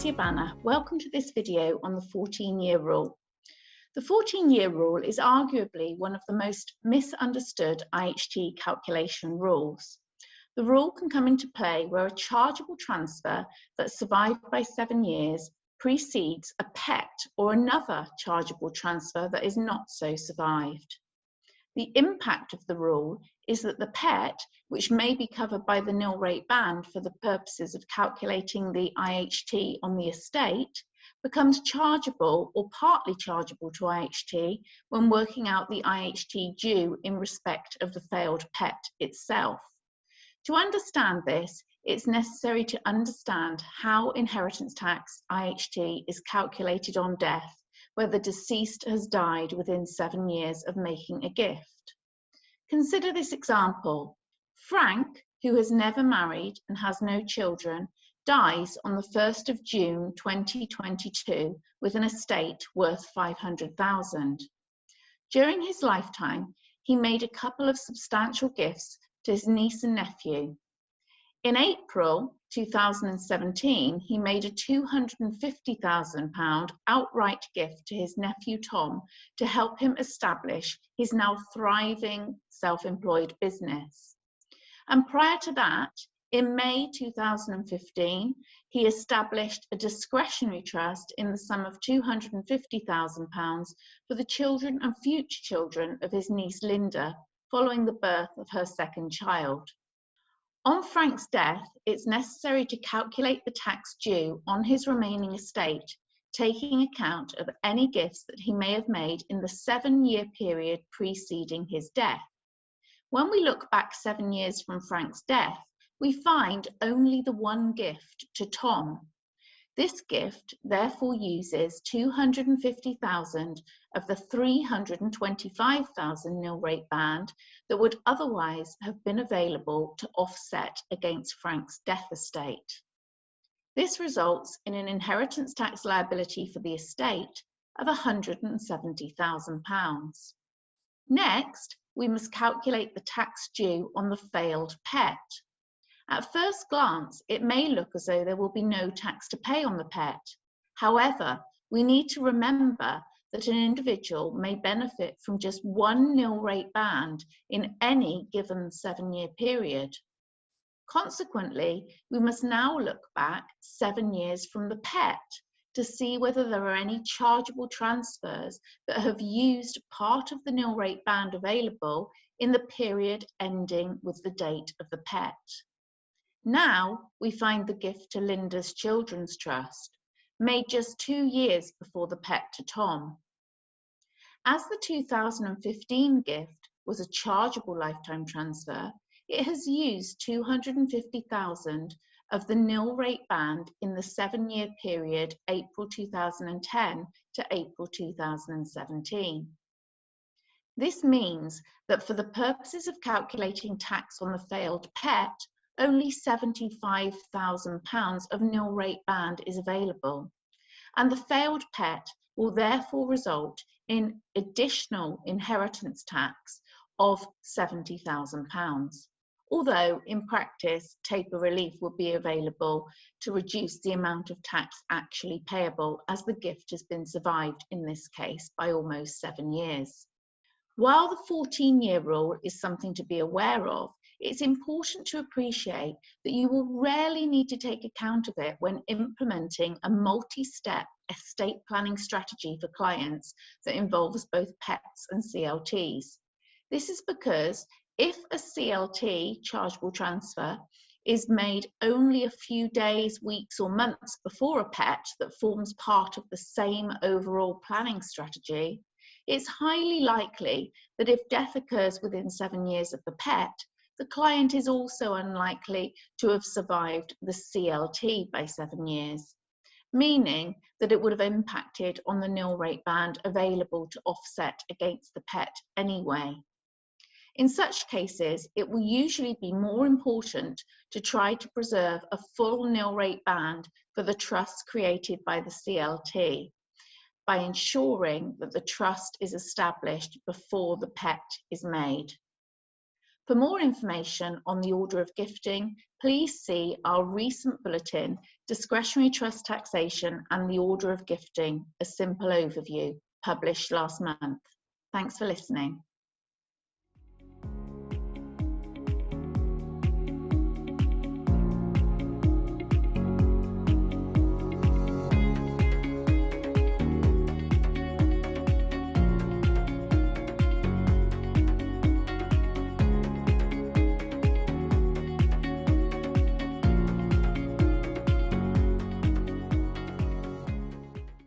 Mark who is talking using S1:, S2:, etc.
S1: Grazie, welcome to this video on the 14-year rule. The 14-year rule is arguably one of the most misunderstood IHT calculation rules. The rule can come into play where a chargeable transfer that survived by 7 years precedes a PET or another chargeable transfer that is not so survived. The impact of the rule is that the PET, which may be covered by the nil rate band for the purposes of calculating the IHT on the estate, becomes chargeable or partly chargeable to IHT when working out the IHT due in respect of the failed PET itself. To understand this, it's necessary to understand how inheritance tax IHT is calculated on death, where the deceased has died within 7 years of making a gift. Consider this example. Frank, who has never married and has no children, dies on the 1st of June 2022 with an estate worth $500,000. During his lifetime, he made a couple of substantial gifts to his niece and nephew. In April 2017, he made a £250,000 outright gift to his nephew Tom to help him establish his now thriving self-employed business. And prior to that, in May 2015, he established a discretionary trust in the sum of £250,000 for the children and future children of his niece Linda, following the birth of her second child. On Frank's death, it's necessary to calculate the tax due on his remaining estate, taking account of any gifts that he may have made in the 7-year period preceding his death. When we look back 7 years from Frank's death, we find only the one gift to Tom. This gift therefore uses $250,000 of the $325,000 nil rate band that would otherwise have been available to offset against Frank's death estate. This results in an inheritance tax liability for the estate of £170,000. Next, we must calculate the tax due on the failed PET. At first glance, it may look as though there will be no tax to pay on the PET. However, we need to remember that an individual may benefit from just one nil rate band in any given 7-year period. Consequently, we must now look back 7 years from the PET to see whether there are any chargeable transfers that have used part of the nil rate band available in the period ending with the date of the PET. Now we find the gift to Linda's Children's Trust, made just 2 years before the PET to Tom. As the 2015 gift was a chargeable lifetime transfer, it has used $250,000 of the nil rate band in the 7-year period April 2010 to April 2017. This means that for the purposes of calculating tax on the failed PET, only £75,000 of nil rate band is available, and the failed PET will therefore result in additional inheritance tax of £70,000. Although in practice, taper relief would be available to reduce the amount of tax actually payable, as the gift has been survived in this case by almost 7 years. While the 14-year rule is something to be aware of, it's important to appreciate that you will rarely need to take account of it when implementing a multi-step estate planning strategy for clients that involves both PETs and CLTs. This is because if a CLT, chargeable transfer, is made only a few days, weeks or months before a PET that forms part of the same overall planning strategy, it's highly likely that if death occurs within 7 years of the PET, the client is also unlikely to have survived the CLT by 7 years, meaning that it would have impacted on the nil rate band available to offset against the PET anyway. In such cases, it will usually be more important to try to preserve a full nil rate band for the trust created by the CLT by ensuring that the trust is established before the PET is made. For more information on the order of gifting, please see our recent bulletin, Discretionary Trust Taxation and the Order of Gifting, a Simple Overview, published last month. Thanks for listening.